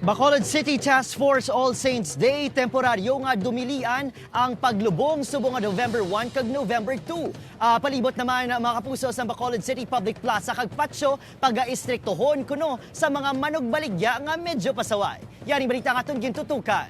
Bacolod City Task Force All Saints Day, temporaryo nga dumilian ang paglubong subong nga November 1 kag November 2. Palibot naman mga kapuso sa Bacolod City Public Plaza kag Patio pag-istriktohon kuno sa mga manugbaligya nga medyo pasaway. Yaring balita nga itong gintutukan.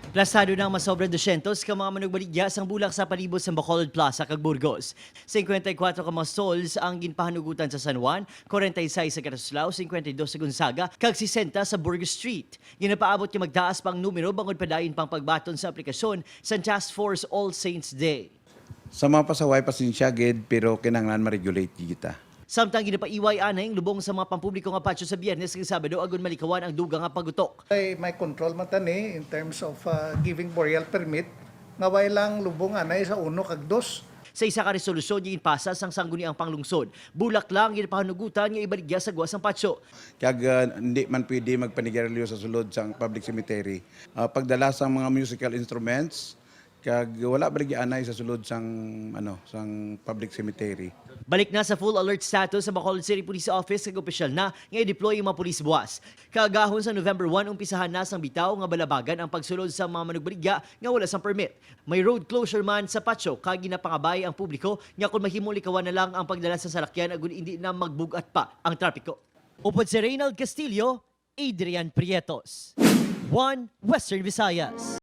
Plasado ng masobra 200 ka mga manugbaligya sang bulak sa palibot sa Bacolod Plaza kag Burgos. 54 ka mga stalls ang ginpahanugutan sa San Juan, 46 sa Caraslao, 52 sa Gonzaga, kag 60 sa Burgos Street. Ginapaabot nga magtaas pang numero bangod padayon pang pagbaton sa aplikasyon sa Task Force All Saints Day. Sa mga pasaway pasensya gid pero kinahanglan ma-regulate kita. Samtang ginapaiway anay lubong sa mga pampubliko nga patio sa Biyernes kag Sabado agon malikawan ang dugang nga pagutok. May control man tani in terms of giving burial permit nga way lang lubong anay sa 1 kag 2. Sa isa ka resolusyon yung pasa sang sangguniang panglungsod. Bulak lang ginapahanugutan nga ibaligya sa guwas ang patio. Kag hindi man pwede magpanigarilyo sa sulod sa public cemetery. Pagdala sa mga musical instruments kag wala baligya anay sa sulod sang sang public cemetery. Balik na sa full alert status sa Bacolod City Police Office kag opisyal na nga i-deploy yung mga pulis buwas. Kagahon sa November 1 umpisahan na sang bitaw nga balabagan ang pagsulod sa mga manugbaligya nga wala sang permit. May road closure man sa patio kag ginapangabay ang publiko nga kung mahimong likawan na lang ang pagdala sa salakyan agon hindi na magbugat pa ang trapiko. Upod si Reynald Castillo, Adrian Prietos. 1 Western Visayas.